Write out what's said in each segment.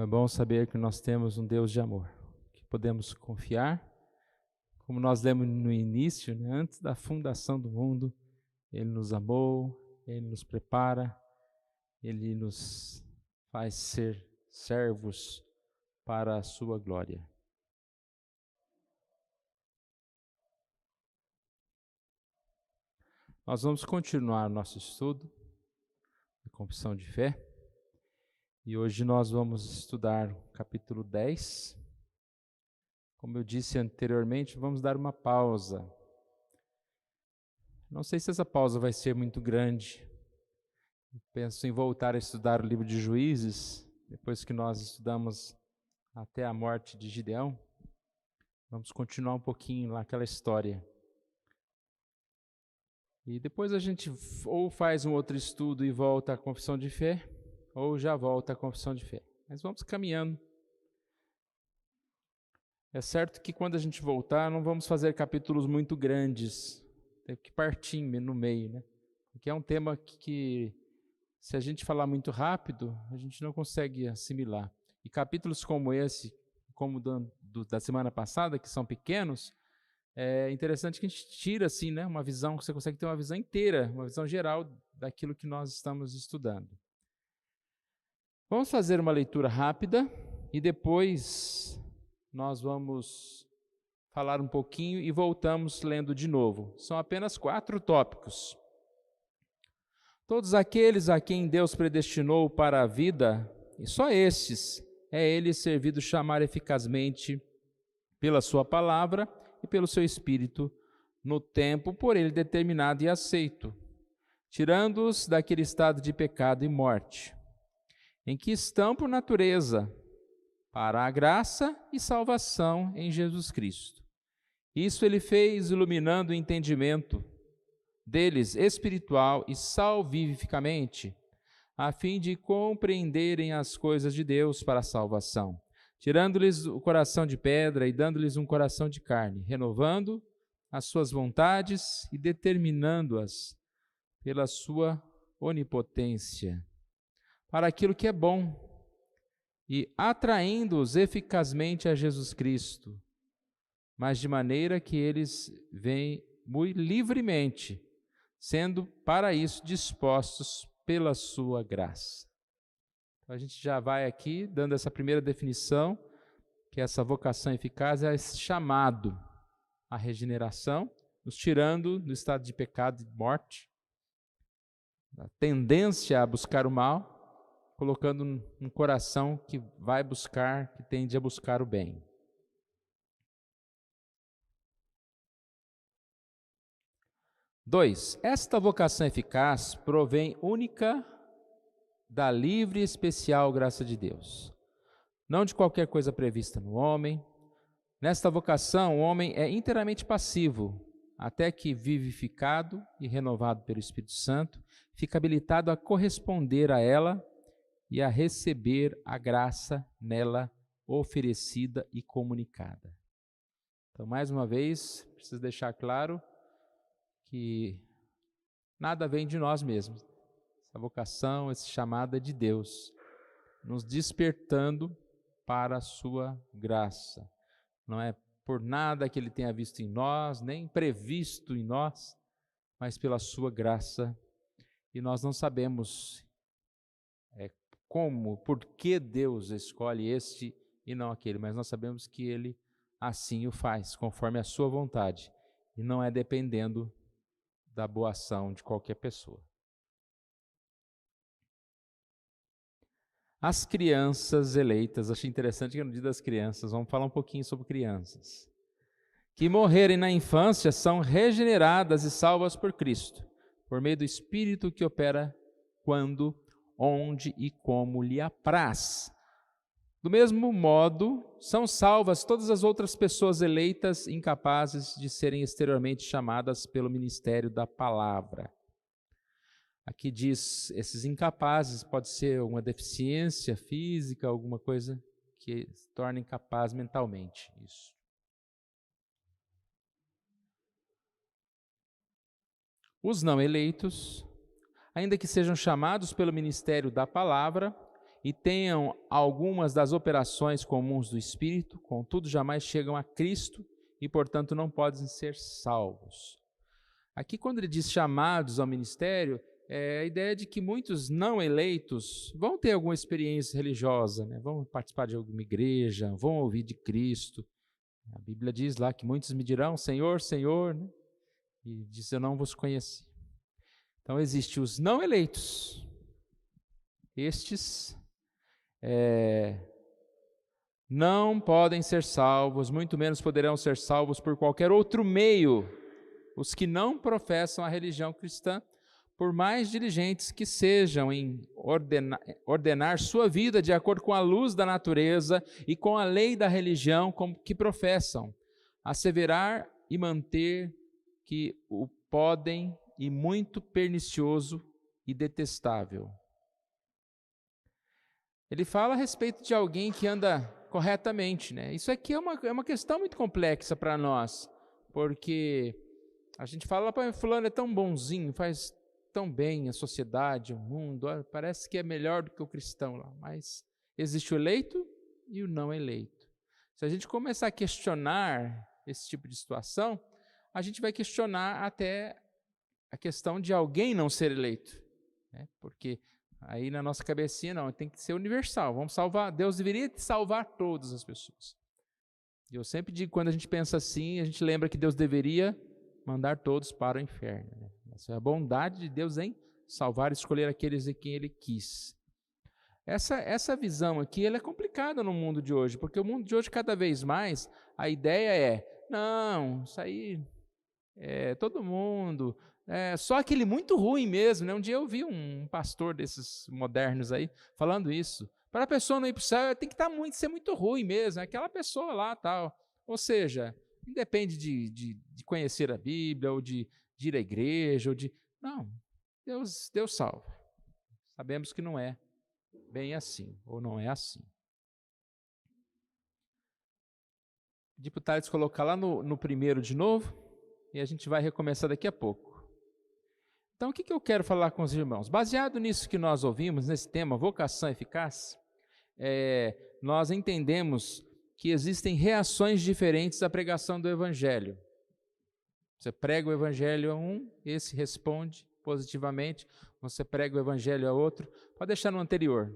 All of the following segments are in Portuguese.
bom saber que nós temos um Deus de amor, que podemos confiar, como nós lemos no início, né, antes da fundação do mundo, Ele nos amou, Ele nos prepara, Ele nos faz ser servos para a sua glória. Nós vamos continuar nosso estudo de confissão de fé. E hoje nós vamos estudar o capítulo 10. Como eu disse anteriormente, vamos dar uma pausa. Não sei se essa pausa vai ser muito grande. Penso em voltar a estudar o livro de Juízes, depois que nós estudamos até a morte de Gideão. Vamos continuar um pouquinho lá aquela história. E depois a gente ou faz um outro estudo e volta à confissão de fé, ou já volta à confissão de fé. Mas vamos caminhando. É certo que quando a gente voltar, não vamos fazer capítulos muito grandes. Tem que partir no meio, né? Porque é um tema que se a gente falar muito rápido, a gente não consegue assimilar. E capítulos como esse, como da semana passada, que são pequenos, é interessante que a gente tira assim, né, uma visão, você consegue ter uma visão inteira, uma visão geral daquilo que nós estamos estudando. Vamos fazer uma leitura rápida e depois nós vamos falar um pouquinho e voltamos lendo de novo. São apenas 4 tópicos. Todos aqueles a quem Deus predestinou para a vida, e só estes é Ele servido chamar eficazmente pela sua palavra e pelo seu Espírito, no tempo por Ele determinado e aceito, tirando-os daquele estado de pecado e morte, em que estão por natureza, para a graça e salvação em Jesus Cristo. Isso Ele fez iluminando o entendimento deles espiritual e salvificamente, a fim de compreenderem as coisas de Deus para a salvação, tirando-lhes o coração de pedra e dando-lhes um coração de carne, renovando as suas vontades e determinando-as pela sua onipotência para aquilo que é bom e atraindo-os eficazmente a Jesus Cristo, mas de maneira que eles vêm muito livremente, sendo para isso dispostos pela sua graça. Então, a gente já vai aqui dando essa primeira definição, que essa vocação eficaz é esse chamado à regeneração, nos tirando do estado de pecado e morte, da tendência a buscar o mal, colocando um coração que vai buscar, que tende a buscar o bem. Dois, esta vocação eficaz provém única da livre e especial graça de Deus, não de qualquer coisa prevista no homem. Nesta vocação, o homem é inteiramente passivo, até que, vivificado e renovado pelo Espírito Santo, fica habilitado a corresponder a ela e a receber a graça nela oferecida e comunicada. Então, mais uma vez, preciso deixar claro que nada vem de nós mesmos. Essa vocação, esse chamado é de Deus, nos despertando para a sua graça. Não é por nada que Ele tenha visto em nós, nem previsto em nós, mas pela sua graça. E nós não sabemos por que Deus escolhe este e não aquele, mas nós sabemos que Ele assim o faz, conforme a sua vontade, e não é dependendo da boa ação de qualquer pessoa. As crianças eleitas, achei interessante que no dia das crianças, vamos falar um pouquinho sobre crianças, que morrerem na infância são regeneradas e salvas por Cristo, por meio do Espírito que opera quando, onde e como lhe apraz. Do mesmo modo, são salvas todas as outras pessoas eleitas incapazes de serem exteriormente chamadas pelo ministério da palavra. Aqui diz, esses incapazes, pode ser uma deficiência física, alguma coisa que torna incapaz mentalmente. Isso. Os não eleitos, ainda que sejam chamados pelo ministério da palavra, e tenham algumas das operações comuns do Espírito, contudo jamais chegam a Cristo e, portanto, não podem ser salvos. Aqui, quando ele diz chamados ao ministério, é a ideia de que muitos não eleitos vão ter alguma experiência religiosa, né? Vão participar de alguma igreja, vão ouvir de Cristo. A Bíblia diz lá que muitos me dirão, Senhor, Senhor, né? E diz, eu não vos conheci. Então, existem os não eleitos. Estes não podem ser salvos, muito menos poderão ser salvos por qualquer outro meio. Os que não professam a religião cristã, por mais diligentes que sejam em ordenar sua vida de acordo com a luz da natureza e com a lei da religião que professam, asseverar e manter que o podem e muito pernicioso e detestável. Ele fala a respeito de alguém que anda corretamente, né? Isso aqui é uma questão muito complexa para nós, porque a gente fala, fulano é tão bonzinho, faz tão bem a sociedade, o mundo, parece que é melhor do que o cristão lá, mas existe o eleito e o não eleito. Se a gente começar a questionar esse tipo de situação, a gente vai questionar até a questão de alguém não ser eleito, né? Porque aí na nossa cabecinha, não, tem que ser universal, vamos salvar, Deus deveria salvar todas as pessoas. E eu sempre digo, quando a gente pensa assim, a gente lembra que Deus deveria mandar todos para o inferno, né? Essa é a bondade de Deus em salvar e escolher aqueles em quem Ele quis. Essa visão aqui, ela é complicada no mundo de hoje, porque o mundo de hoje, cada vez mais, a ideia é, não, isso aí, todo mundo, só aquele muito ruim mesmo, né? Um dia eu vi um pastor desses modernos aí, falando isso, para a pessoa não ir para o céu, tem que ser muito ruim mesmo, aquela pessoa lá, tal. Ou seja, não depende de conhecer a Bíblia, ou de ir à igreja, não, Deus salva. Sabemos que não é bem assim, ou não é assim. Pedir para o Thales colocar lá no primeiro de novo, e a gente vai recomeçar daqui a pouco. Então, o que eu quero falar com os irmãos? Baseado nisso que nós ouvimos, nesse tema, vocação eficaz, nós entendemos que existem reações diferentes à pregação do Evangelho. Você prega o Evangelho a um, esse responde positivamente. Você prega o Evangelho a outro, pode deixar no anterior.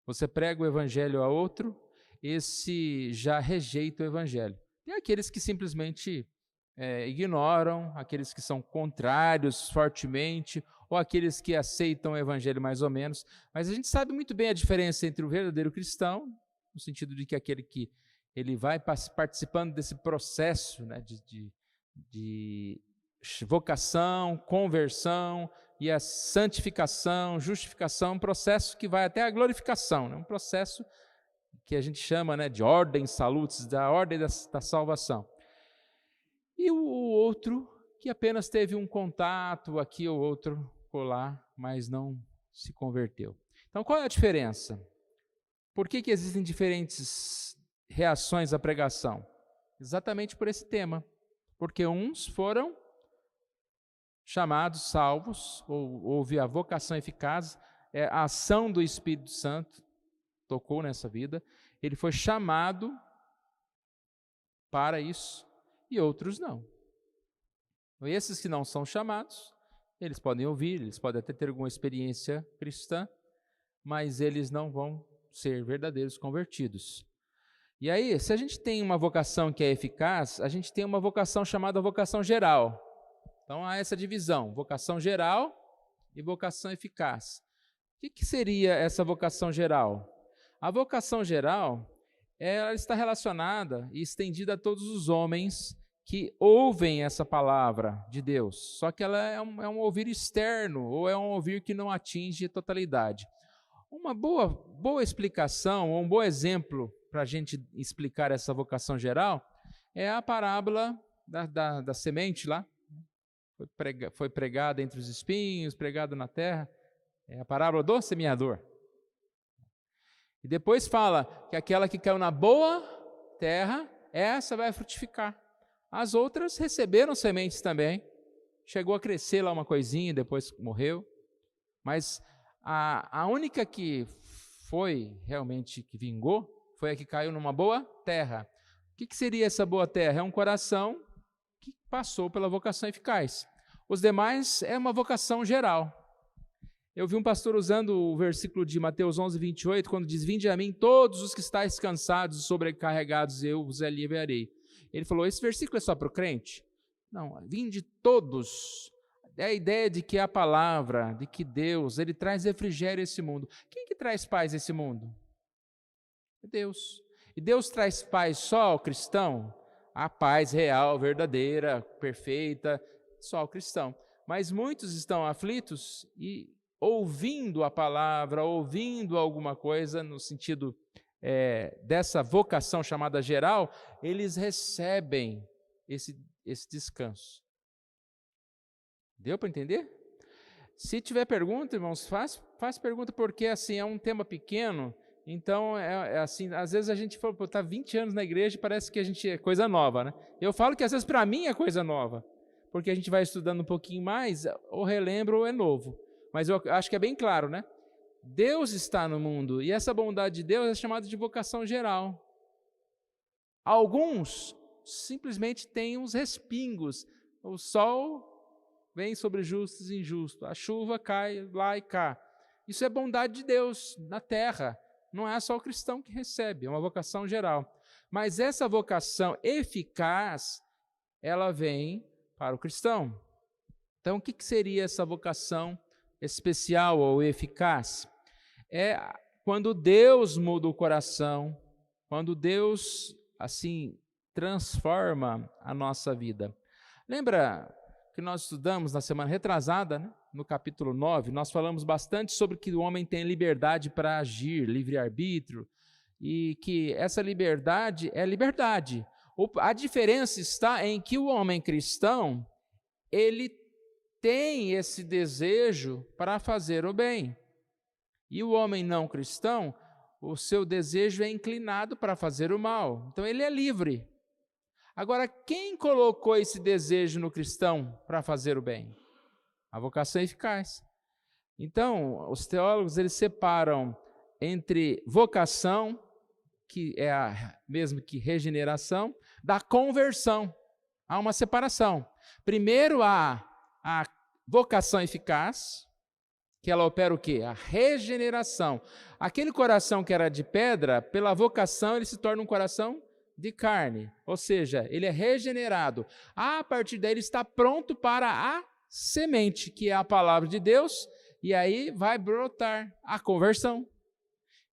Você prega o Evangelho a outro, esse já rejeita o Evangelho. Tem aqueles que simplesmente ignoram, aqueles que são contrários fortemente, ou aqueles que aceitam o Evangelho mais ou menos. Mas a gente sabe muito bem a diferença entre o verdadeiro cristão, no sentido de que aquele que ele vai participando desse processo, né, de vocação, conversão e a santificação, justificação, um processo que vai até a glorificação, né? Um processo que a gente chama, né, de ordem salutis, da ordem da salvação. E o outro que apenas teve um contato aqui ou outro lá, mas não se converteu. Então, qual é a diferença? Por que existem diferentes reações à pregação? Exatamente por esse tema. Porque uns foram chamados, salvos, ou houve a vocação eficaz, a ação do Espírito Santo tocou nessa vida, ele foi chamado para isso, e outros não. E esses que não são chamados, eles podem ouvir, eles podem até ter alguma experiência cristã, mas eles não vão ser verdadeiros convertidos. E aí, se a gente tem uma vocação que é eficaz, a gente tem uma vocação chamada vocação geral. Então, há essa divisão, vocação geral e vocação eficaz. O que seria essa vocação geral? A vocação geral, ela está relacionada e estendida a todos os homens que ouvem essa palavra de Deus. Só que ela é um ouvir externo, ou é um ouvir que não atinge a totalidade. Uma boa explicação, ou um bom exemplo para a gente explicar essa vocação geral, é a parábola da semente lá. Foi pregada entre os espinhos, pregado na terra. É a parábola do semeador. E depois fala que aquela que caiu na boa terra, essa vai frutificar. As outras receberam sementes também. Chegou a crescer lá uma coisinha, depois morreu. Mas a única que foi realmente que vingou, foi a que caiu numa boa terra. O que seria essa boa terra? É um coração que passou pela vocação eficaz. Os demais é uma vocação geral. Eu vi um pastor usando o versículo de Mateus 11, 28, quando diz: vinde a mim todos os que estáis cansados e sobrecarregados, eu vos aliviarei. Ele falou: esse versículo é só para o crente? Não, vinde todos. É a ideia de que a palavra, de que Deus, Ele traz refrigério a esse mundo. Quem que traz paz a esse mundo? É Deus. E Deus traz paz só ao cristão? A paz real, verdadeira, perfeita, só ao cristão. Mas muitos estão aflitos e ouvindo a palavra, ouvindo alguma coisa, no sentido dessa vocação chamada geral, eles recebem esse descanso. Deu para entender? Se tiver pergunta, irmãos, faz pergunta, porque assim, é um tema pequeno, então assim, às vezes a gente fala, está 20 anos na igreja e parece que a gente é coisa nova, né? Eu falo que às vezes para mim é coisa nova, porque a gente vai estudando um pouquinho mais, ou relembra ou é novo. Mas eu acho que é bem claro, né? Deus está no mundo, e essa bondade de Deus é chamada de vocação geral. Alguns simplesmente têm uns respingos. O sol vem sobre justos e injustos, a chuva cai lá e cá. Isso é bondade de Deus na terra. Não é só o cristão que recebe, é uma vocação geral. Mas essa vocação eficaz, ela vem para o cristão. Então, o que seria essa vocação especial ou eficaz? É quando Deus muda o coração, quando Deus, assim, transforma a nossa vida. Lembra que nós estudamos na semana retrasada, né? No capítulo 9, nós falamos bastante sobre que o homem tem liberdade para agir, livre-arbítrio, e que essa liberdade é liberdade. A diferença está em que o homem cristão, ele tem esse desejo para fazer o bem. E o homem não cristão, o seu desejo é inclinado para fazer o mal. Então ele é livre. Agora, quem colocou esse desejo no cristão para fazer o bem? A vocação eficaz. Então, os teólogos, eles separam entre vocação, que é a mesmo que regeneração, da conversão. Há uma separação. Primeiro há a vocação eficaz, que ela opera o quê? A regeneração. Aquele coração que era de pedra, pela vocação ele se torna um coração de carne, ou seja, ele é regenerado. A partir daí ele está pronto para a semente, que é a palavra de Deus, e aí vai brotar a conversão.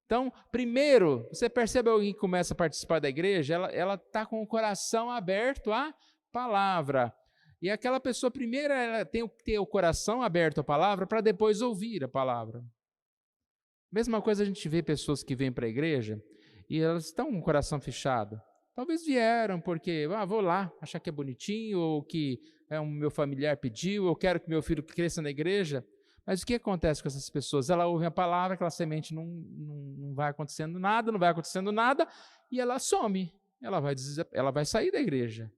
Então, primeiro, você percebe alguém que começa a participar da igreja, ela está com o coração aberto à palavra. E aquela pessoa, primeiro, ela tem que ter o coração aberto à palavra para depois ouvir a palavra. Mesma coisa a gente vê pessoas que vêm para a igreja e elas estão com o coração fechado. Talvez vieram porque, vou lá, achar que é bonitinho, ou que o meu familiar pediu, eu quero que meu filho cresça na igreja. Mas o que acontece com essas pessoas? Ela ouve a palavra, aquela semente não vai acontecendo nada, e ela some. Ela vai sair da igreja.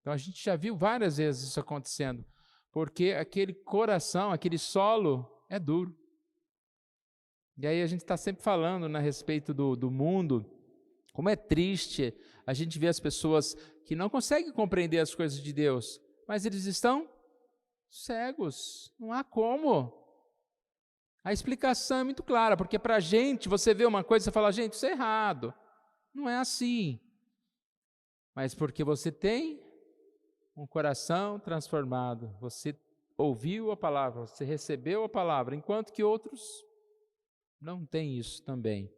Então a gente já viu várias vezes isso acontecendo, porque aquele coração, aquele solo é duro. E aí a gente está sempre falando, né, a respeito do mundo, como é triste a gente ver as pessoas que não conseguem compreender as coisas de Deus, mas eles estão cegos, não há como. A explicação é muito clara, porque para a gente, você vê uma coisa e você fala, gente, isso é errado. Não é assim. Mas porque você tem um coração transformado, você ouviu a palavra, você recebeu a palavra, enquanto que outros não têm isso também.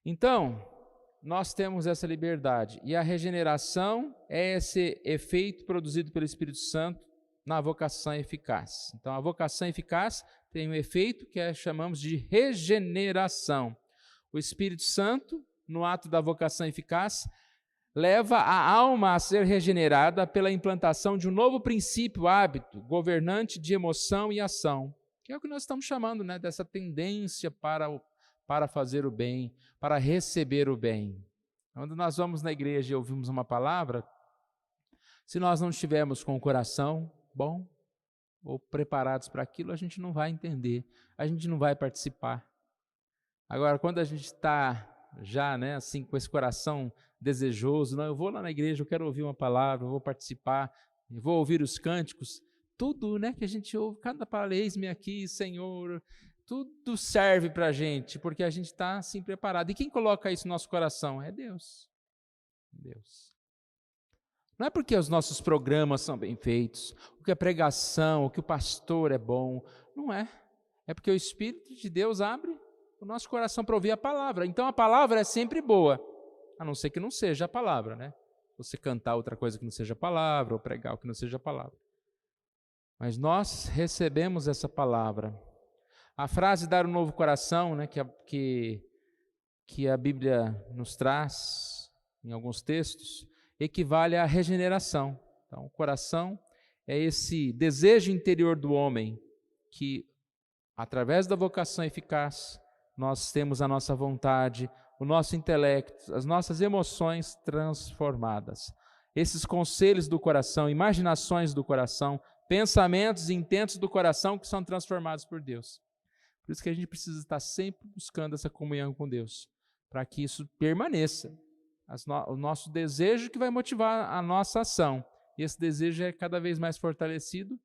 Então, nós temos essa liberdade, e a regeneração é esse efeito produzido pelo Espírito Santo na vocação eficaz. Então, a vocação eficaz tem um efeito que chamamos de regeneração. O Espírito Santo, no ato da vocação eficaz, leva a alma a ser regenerada pela implantação de um novo princípio, hábito, governante de emoção e ação, que é o que nós estamos chamando, né, dessa tendência para fazer o bem, para receber o bem. Quando nós vamos na igreja e ouvimos uma palavra, se nós não estivermos com o coração bom ou preparados para aquilo, a gente não vai entender, a gente não vai participar. Agora, quando a gente está já, né, assim, com esse coração desejoso, não, eu vou lá na igreja, eu quero ouvir uma palavra, eu vou participar, eu vou ouvir os cânticos, tudo, né, que a gente ouve, cada palavra, eis-me aqui, Senhor, tudo serve para a gente, porque a gente está assim preparado. E quem coloca isso no nosso coração? É Deus. Deus. Não é porque os nossos programas são bem feitos, o que a pregação, o que o pastor é bom, não é. É porque o Espírito de Deus abre o nosso coração para ouvir a palavra. Então a palavra é sempre boa, a não ser que não seja a palavra, né? Você cantar outra coisa que não seja a palavra, ou pregar o que não seja a palavra. Mas nós recebemos essa palavra. A frase dar um novo coração, né, que a Bíblia nos traz em alguns textos, equivale à regeneração. Então, o coração é esse desejo interior do homem que, através da vocação eficaz, nós temos a nossa vontade, o nosso intelecto, as nossas emoções transformadas. Esses conselhos do coração, imaginações do coração, pensamentos e intentos do coração que são transformados por Deus. Por isso que a gente precisa estar sempre buscando essa comunhão com Deus, para que isso permaneça. O nosso desejo que vai motivar a nossa ação. E esse desejo é cada vez mais fortalecido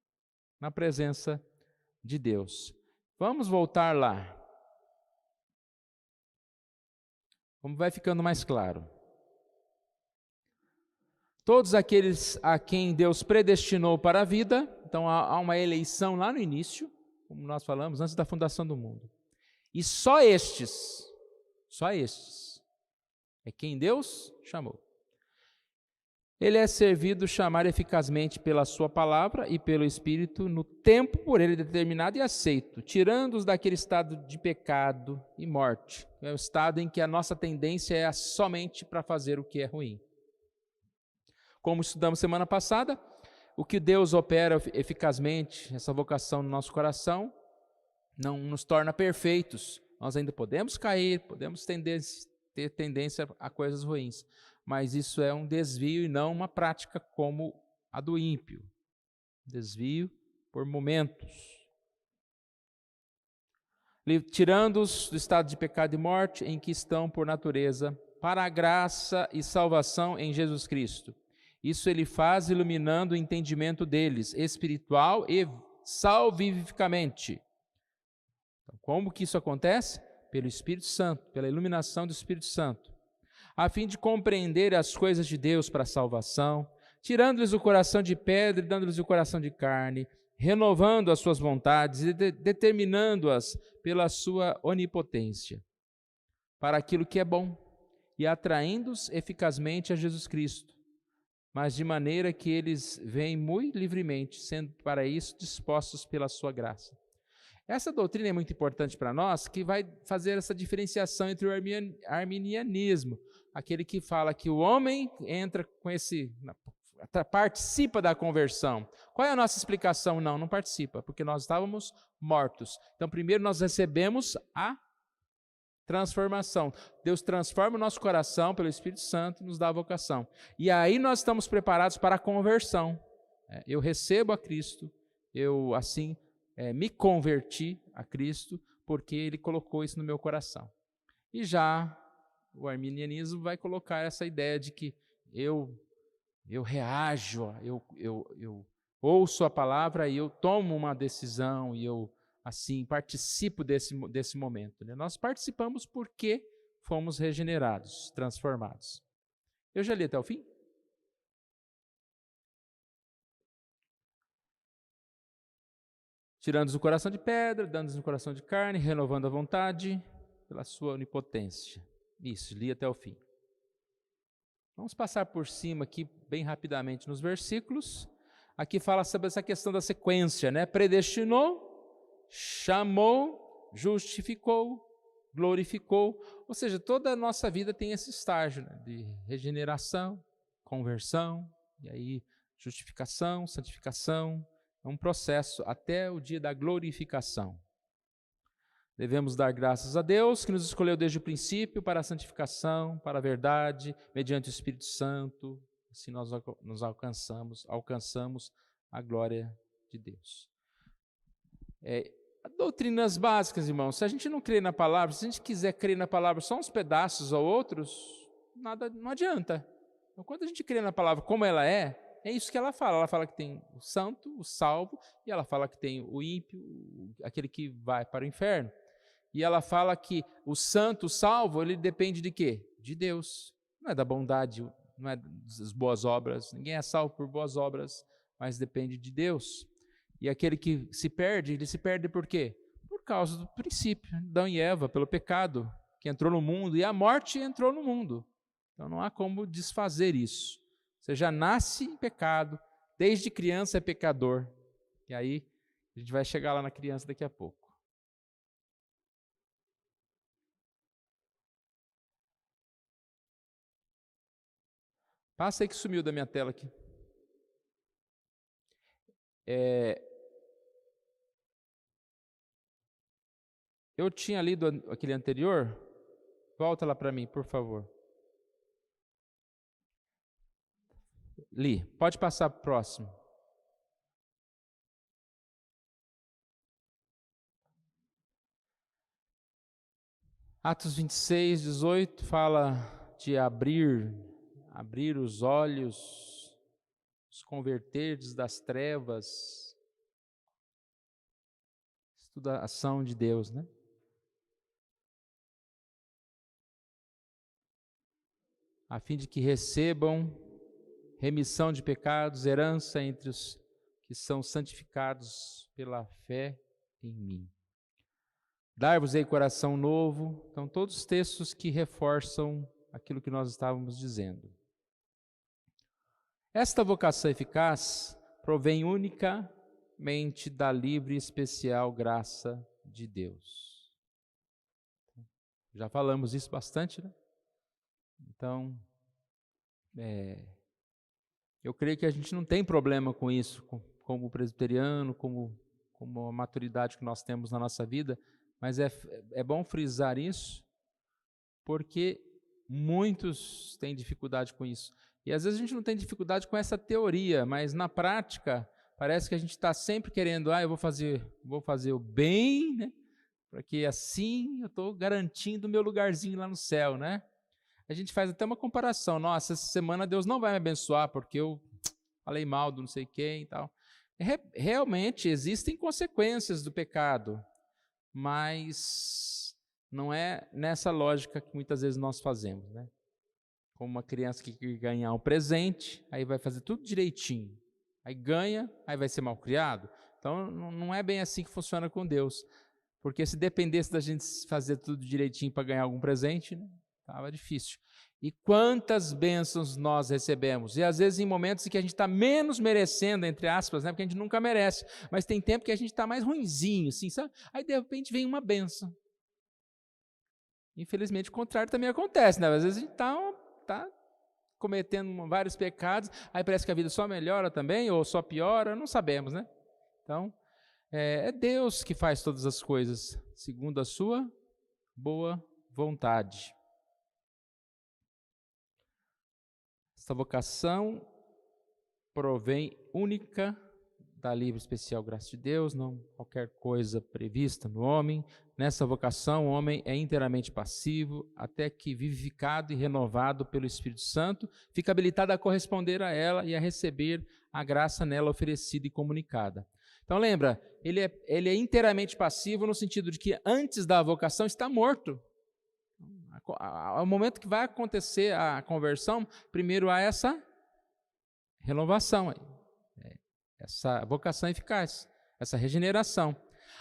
na presença de Deus. Vamos voltar lá. Como vai ficando mais claro. Todos aqueles a quem Deus predestinou para a vida, então há uma eleição lá no início, como nós falamos, antes da fundação do mundo. E só estes, é quem Deus chamou. Ele é servido chamar eficazmente pela sua palavra e pelo Espírito no tempo por ele determinado e aceito, tirando-os daquele estado de pecado e morte. É o estado em que a nossa tendência é somente para fazer o que é ruim. Como estudamos semana passada, o que Deus opera eficazmente, essa vocação no nosso coração, não nos torna perfeitos. Nós ainda podemos cair, podemos ter tendência a coisas ruins, mas isso é um desvio e não uma prática como a do ímpio. Desvio por momentos. Tirando-os do estado de pecado e morte em que estão por natureza, para a graça e salvação em Jesus Cristo. Isso ele faz iluminando o entendimento deles, espiritual e salvificamente. Então, como que isso acontece? Pelo Espírito Santo, pela iluminação do Espírito Santo, a fim de compreender as coisas de Deus para a salvação, tirando-lhes o coração de pedra e dando-lhes o coração de carne, renovando as suas vontades e determinando-as pela sua onipotência, para aquilo que é bom, e atraindo-os eficazmente a Jesus Cristo, mas de maneira que eles vêm muito livremente, sendo para isso dispostos pela sua graça. Essa doutrina é muito importante para nós, que vai fazer essa diferenciação entre o arminianismo, aquele que fala que o homem entra com participa da conversão. Qual é a nossa explicação? Não participa, porque nós estávamos mortos. Então, primeiro nós recebemos a transformação. Deus transforma o nosso coração pelo Espírito Santo, nos dá a vocação. E aí nós estamos preparados para a conversão. Eu recebo a Cristo, eu assim me converti a Cristo, porque Ele colocou isso no meu coração. E já o arminianismo vai colocar essa ideia de que eu reajo, eu ouço a palavra e eu tomo uma decisão e eu assim participo desse momento. Né? Nós participamos porque fomos regenerados, transformados. Eu já li até o fim? Tirando-nos o coração de pedra, dando-nos o coração de carne, renovando a vontade pela sua onipotência. Isso, li até o fim. Vamos passar por cima aqui bem rapidamente nos versículos. Aqui fala sobre essa questão da sequência, né? Predestinou, chamou, justificou, glorificou. Ou seja, toda a nossa vida tem esse estágio, né? De regeneração, conversão, e aí justificação, santificação. É um processo até o dia da glorificação. Devemos dar graças a Deus que nos escolheu desde o princípio para a santificação, para a verdade, mediante o Espírito Santo. Assim nós alcançamos a glória de Deus. Doutrinas básicas, irmãos. Se a gente não crê na palavra, se a gente quiser crer na palavra só uns pedaços ou outros, nada, não adianta. Então, quando a gente crê na palavra como ela é isso que ela fala. Ela fala que tem o santo, o salvo, e ela fala que tem o ímpio, aquele que vai para o inferno. E ela fala que o santo, o salvo, ele depende de quê? De Deus. Não é da bondade, não é das boas obras. Ninguém é salvo por boas obras, mas depende de Deus. E aquele que se perde, ele se perde por quê? Por causa do princípio, Adão e Eva, pelo pecado que entrou no mundo, e a morte entrou no mundo. Então não há como desfazer isso. Você já nasce em pecado, desde criança é pecador. E aí, a gente vai chegar lá na criança daqui a pouco. Passa aí que sumiu da minha tela aqui. Eu tinha lido aquele anterior. Volta lá para mim, por favor. Li. Pode passar para o próximo. Atos 26, 18 fala de abrir os olhos, os converterdes das trevas. Isso tudo é ação de Deus, né? A fim de que recebam remissão de pecados, herança entre os que são santificados pela fé em mim. Dar-vos-ei coração novo. Então, todos os textos que reforçam aquilo que nós estávamos dizendo. Esta vocação eficaz provém unicamente da livre e especial graça de Deus. Já falamos isso bastante, né? Então, eu creio que a gente não tem problema com isso, como presbiteriano, como a maturidade que nós temos na nossa vida, mas é bom frisar isso, porque muitos têm dificuldade com isso. E às vezes a gente não tem dificuldade com essa teoria, mas na prática parece que a gente está sempre querendo, eu vou fazer o bem, né? Porque assim eu estou garantindo o meu lugarzinho lá no céu, né? A gente faz até uma comparação. Nossa, essa semana Deus não vai me abençoar porque eu falei mal do não sei quem e tal. Realmente existem consequências do pecado, mas não é nessa lógica que muitas vezes nós fazemos, né? Como uma criança que quer ganhar um presente, aí vai fazer tudo direitinho. Aí ganha, aí vai ser mal criado. Então não é bem assim que funciona com Deus. Porque se dependesse da gente fazer tudo direitinho para ganhar algum presente, né? Estava difícil. E quantas bênçãos nós recebemos. E às vezes em momentos em que a gente está menos merecendo, entre aspas, né? Porque a gente nunca merece. Mas tem tempo que a gente está mais ruinzinho, assim, sabe? Aí de repente vem uma bênção. Infelizmente o contrário também acontece, né? Às vezes a gente está cometendo vários pecados, aí parece que a vida só melhora também, ou só piora, não sabemos, né? Então, é Deus que faz todas as coisas, segundo a sua boa vontade. Esta vocação provém única da livre e especial graça de Deus, não qualquer coisa prevista no homem. Nessa vocação, o homem é inteiramente passivo, até que vivificado e renovado pelo Espírito Santo, fica habilitado a corresponder a ela e a receber a graça nela oferecida e comunicada. Então lembra, ele é inteiramente passivo no sentido de que antes da vocação está morto. Ao momento que vai acontecer a conversão, primeiro há essa renovação, essa vocação eficaz, essa regeneração.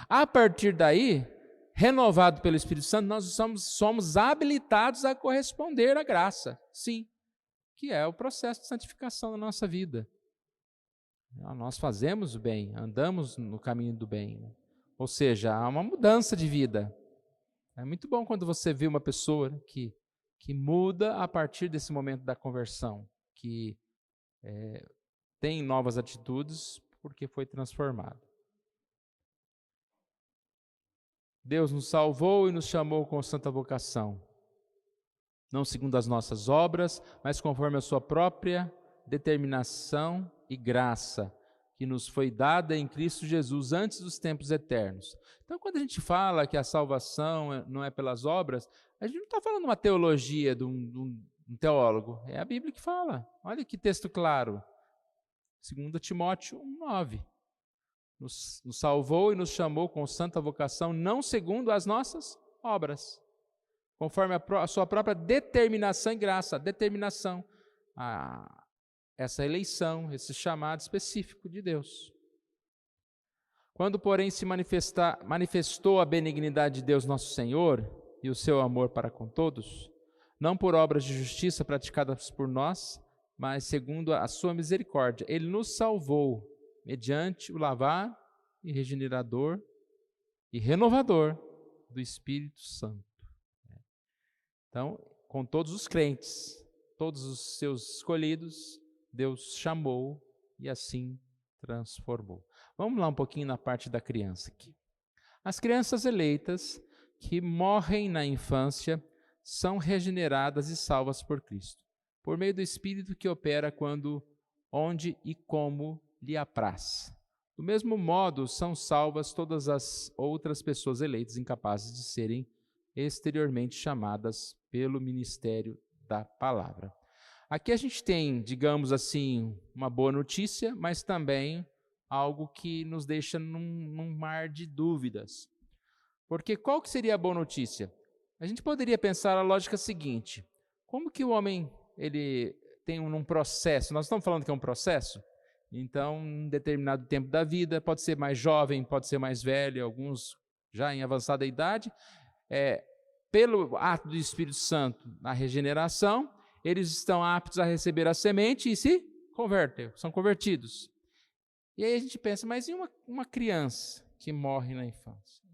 A partir daí, renovado pelo Espírito Santo, nós somos habilitados a corresponder à graça, sim, que é o processo de santificação da nossa vida. Nós fazemos o bem, andamos no caminho do bem, né? Ou seja, há uma mudança de vida. É muito bom quando você vê uma pessoa que muda a partir desse momento da conversão, que tem novas atitudes porque foi transformado. Deus nos salvou e nos chamou com santa vocação, não segundo as nossas obras, mas conforme a sua própria determinação e graça, que nos foi dada em Cristo Jesus antes dos tempos eternos. Então, quando a gente fala que a salvação não é pelas obras, a gente não está falando uma teologia de um teólogo, é a Bíblia que fala. Olha que texto claro, 2 Timóteo 1,9. Nos salvou e nos chamou com santa vocação, não segundo as nossas obras, conforme a sua própria determinação e graça, essa eleição, esse chamado específico de Deus. Quando, porém, se manifestou a benignidade de Deus nosso Senhor e o seu amor para com todos, não por obras de justiça praticadas por nós, mas segundo a sua misericórdia, Ele nos salvou mediante o lavar e regenerador e renovador do Espírito Santo. Então, com todos os crentes, todos os seus escolhidos, Deus chamou e assim transformou. Vamos lá um pouquinho na parte da criança aqui. As crianças eleitas que morrem na infância são regeneradas e salvas por Cristo, por meio do Espírito que opera quando, onde e como lhe apraz. Do mesmo modo, são salvas todas as outras pessoas eleitas incapazes de serem exteriormente chamadas pelo ministério da palavra. Aqui a gente tem, digamos assim, uma boa notícia, mas também algo que nos deixa num mar de dúvidas. Porque qual que seria a boa notícia? A gente poderia pensar a lógica seguinte: como que o homem ele tem um processo? Nós estamos falando que é um processo? Então, em um determinado tempo da vida, pode ser mais jovem, pode ser mais velho, alguns já em avançada idade, pelo ato do Espírito Santo na regeneração, eles estão aptos a receber a semente e se convertem, são convertidos. E aí a gente pensa, mas e uma criança que morre na infância?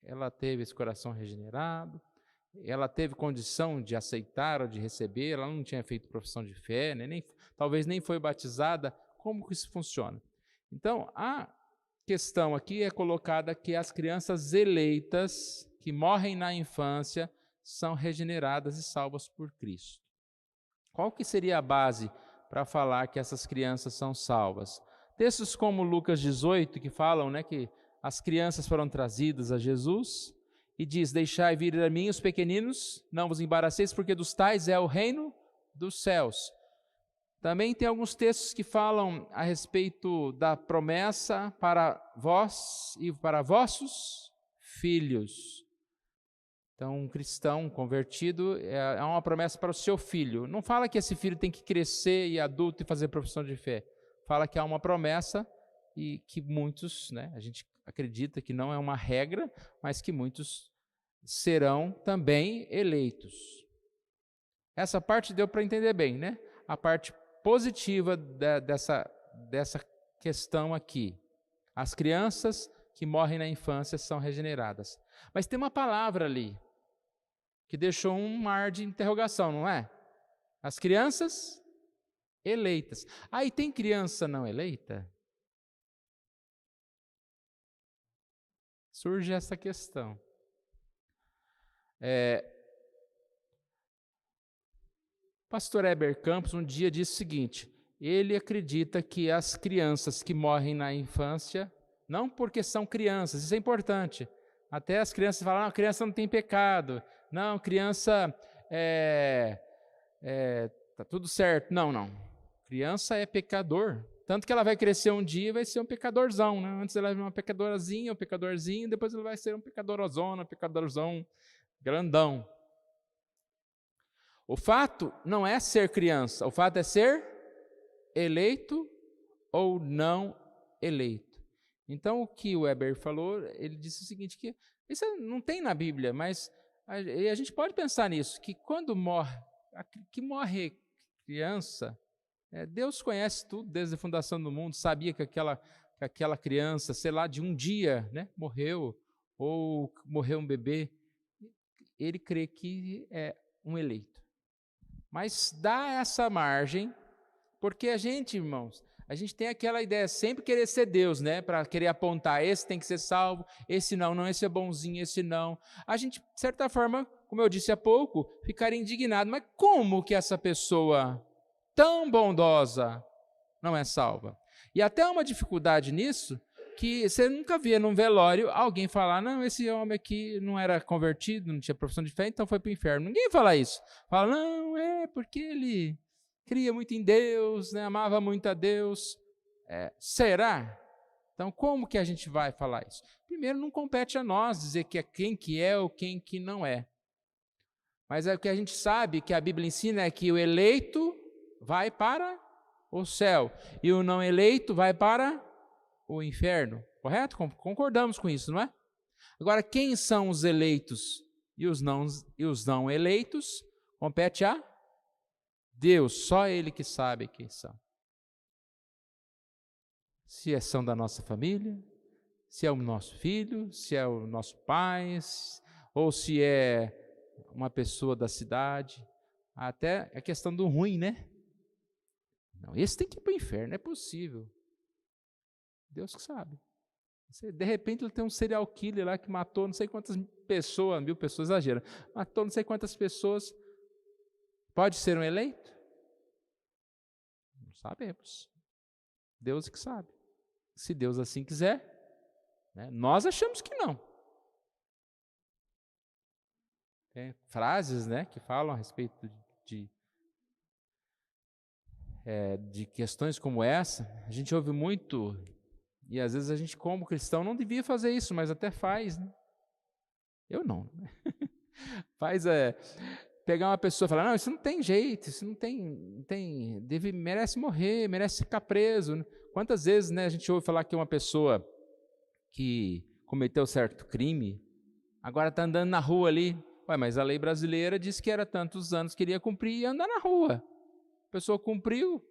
Ela teve esse coração regenerado, ela teve condição de aceitar ou de receber, ela não tinha feito profissão de fé, né? Talvez nem foi batizada. Como que isso funciona? Então, a questão aqui é colocada que as crianças eleitas que morrem na infância são regeneradas e salvas por Cristo. Qual que seria a base para falar que essas crianças são salvas? Textos como Lucas 18, que falam, né, que as crianças foram trazidas a Jesus, e diz: deixai vir a mim os pequeninos, não vos embaraceis, porque dos tais é o reino dos céus. Também tem alguns textos que falam a respeito da promessa para vós e para vossos filhos. Então, um cristão convertido é uma promessa para o seu filho. Não fala que esse filho tem que crescer e adulto e fazer profissão de fé. Fala que há uma promessa e que muitos, né, a gente acredita que não é uma regra, mas que muitos serão também eleitos. Essa parte deu para entender bem, né? A parte positiva dessa questão aqui. As crianças que morrem na infância são regeneradas. Mas tem uma palavra ali que deixou um mar de interrogação, não é? As crianças eleitas. E tem criança não eleita? Surge essa questão. Pastor Heber Campos um dia disse o seguinte: ele acredita que as crianças que morrem na infância, não porque são crianças, isso é importante. Até as crianças falam, criança não tem pecado, não, criança tá tudo certo. Não. Criança é pecador. Tanto que ela vai crescer um dia e vai ser um pecadorzão, né? Antes ela é uma pecadorazinha, um pecadorzinho, depois ela vai ser um pecadorzona, um pecadorzão grandão. O fato não é ser criança, o fato é ser eleito ou não eleito. Então, o que o Weber falou, ele disse o seguinte, que isso não tem na Bíblia, mas a gente pode pensar nisso, que quando morre criança, Deus conhece tudo desde a fundação do mundo, sabia que aquela criança, sei lá, de um dia, né, morreu, ou morreu um bebê, ele crê que é um eleito. Mas dá essa margem, porque a gente, irmãos, a gente tem aquela ideia, sempre querer ser Deus, né? Para querer apontar, esse tem que ser salvo, esse não, esse é bonzinho, esse não. A gente, de certa forma, como eu disse há pouco, ficaria indignado. Mas como que essa pessoa tão bondosa não é salva? E até uma dificuldade nisso, que você nunca vê num velório alguém falar, não, esse homem aqui não era convertido, não tinha profissão de fé, então foi para o inferno. Ninguém fala isso. Fala, não, porque ele cria muito em Deus, né, amava muito a Deus. Será? Então, como que a gente vai falar isso? Primeiro, não compete a nós dizer que é quem que é ou quem que não é. Mas o que a gente sabe, que a Bíblia ensina, é que o eleito vai para o céu e o não eleito vai para o inferno. Correto? Concordamos com isso, não é? Agora, quem são os eleitos e os não eleitos? Compete a Deus, só Ele que sabe quem são. Se são da nossa família, se é o nosso filho, se é o nosso pai, ou se é uma pessoa da cidade. Até a questão do ruim, né? Não, esse tem que ir para o inferno, não é possível. Deus que sabe. De repente ele tem um serial killer lá que matou não sei quantas pessoas, 1.000 pessoas, exagera, matou não sei quantas pessoas. Pode ser um eleito? Não sabemos. Deus que sabe. Se Deus assim quiser, né? Nós achamos que não. Tem frases, né, que falam a respeito de questões como essa. A gente ouve muito, e às vezes a gente, como cristão, não devia fazer isso, mas até faz, né? Eu não. Faz pegar uma pessoa e falar, não, isso não tem jeito, isso não tem merece morrer, merece ficar preso. Quantas vezes, né, a gente ouve falar que uma pessoa que cometeu certo crime, agora está andando na rua ali, mas a lei brasileira diz que era tantos anos que iria cumprir e andar na rua. A pessoa cumpriu.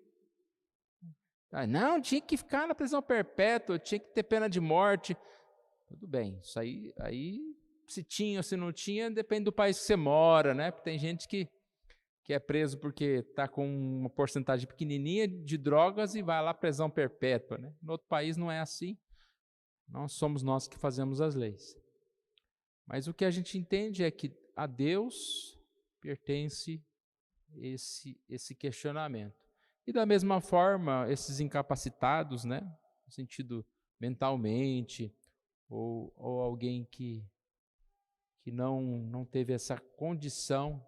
Não, tinha que ficar na prisão perpétua, tinha que ter pena de morte. Tudo bem, isso aí se tinha ou se não tinha, depende do país que você mora, né? Porque tem gente que é preso porque está com uma porcentagem pequenininha de drogas e vai lá prisão perpétua, né? No outro país não é assim. Não somos nós que fazemos as leis. Mas o que a gente entende é que a Deus pertence esse questionamento. E da mesma forma, esses incapacitados, né, no sentido mentalmente, ou alguém que não teve essa condição,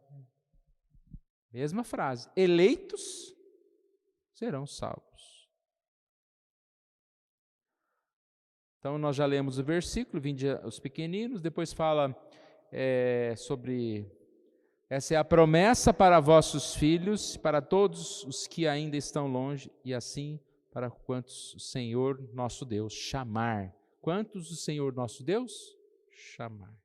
mesma frase, eleitos serão salvos. Então, nós já lemos o versículo, vinde os pequeninos, depois fala sobre, essa é a promessa para vossos filhos, para todos os que ainda estão longe, e assim para quantos o Senhor nosso Deus chamar. Quantos o Senhor nosso Deus chamar.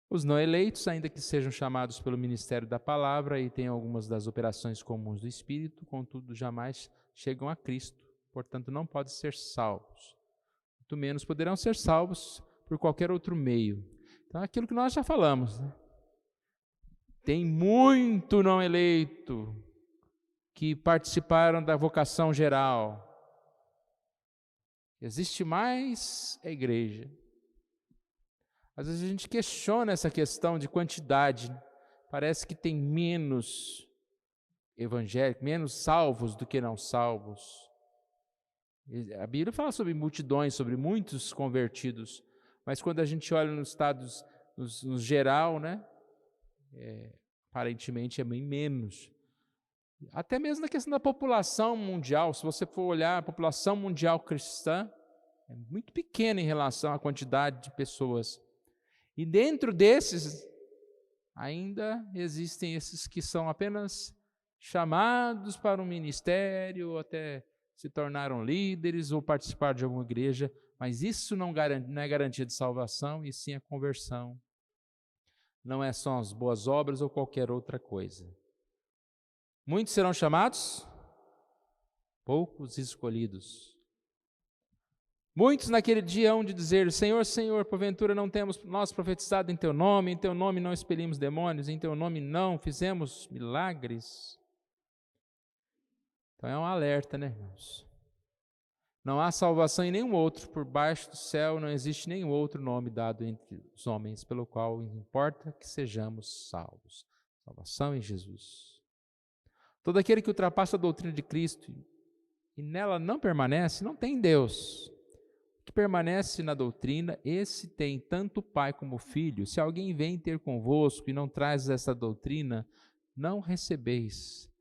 Os não eleitos, ainda que sejam chamados pelo ministério da palavra e tenham algumas das operações comuns do Espírito, contudo jamais chegam a Cristo, portanto não podem ser salvos. Muito menos poderão ser salvos por qualquer outro meio. Então é aquilo que nós já falamos, né? Tem muito não eleito que participaram da vocação geral. Existe mais a igreja. Às vezes a gente questiona essa questão de quantidade. Parece que tem menos evangélicos, menos salvos do que não salvos. A Bíblia fala sobre multidões, sobre muitos convertidos, mas quando a gente olha nos estados, no geral, né, aparentemente é bem menos. Até mesmo na questão da população mundial, se você for olhar a população mundial cristã, é muito pequena em relação à quantidade de pessoas. E dentro desses, ainda existem esses que são apenas chamados para um ministério, ou até se tornaram líderes ou participaram de alguma igreja, mas isso não é garantia de salvação, e sim a conversão. Não é só as boas obras ou qualquer outra coisa. Muitos serão chamados, poucos escolhidos. Muitos naquele dia hão de dizer, Senhor, Senhor, porventura não temos nós profetizado em Teu nome não expelimos demônios, em Teu nome não fizemos milagres. Então é um alerta, né, irmãos? Não há salvação em nenhum outro, por baixo do céu não existe nenhum outro nome dado entre os homens, pelo qual importa que sejamos salvos. Salvação em Jesus. Todo aquele que ultrapassa a doutrina de Cristo e nela não permanece, não tem Deus. O que permanece na doutrina, esse tem tanto o Pai como o Filho. Se alguém vem ter convosco e não traz essa doutrina, não recebeis.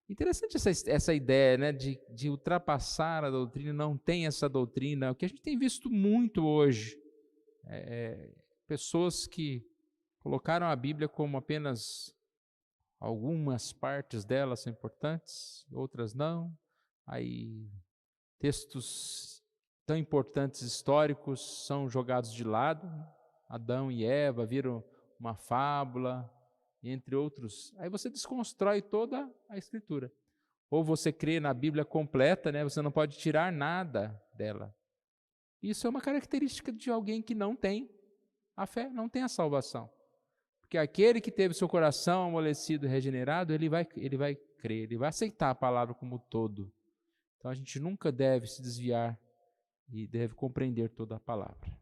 Interessante essa ideia, né, de ultrapassar a doutrina, não tem essa doutrina. O que a gente tem visto muito hoje, pessoas que colocaram a Bíblia como apenas algumas partes dela são importantes, outras não. Aí textos tão importantes históricos são jogados de lado. Adão e Eva viram uma fábula, entre outros. Aí você desconstrói toda a Escritura. Ou você crê na Bíblia completa, né? Você não pode tirar nada dela. Isso é uma característica de alguém que não tem a fé, não tem a salvação. Porque aquele que teve seu coração amolecido e regenerado, ele vai crer, ele vai aceitar a palavra como todo. Então a gente nunca deve se desviar e deve compreender toda a palavra.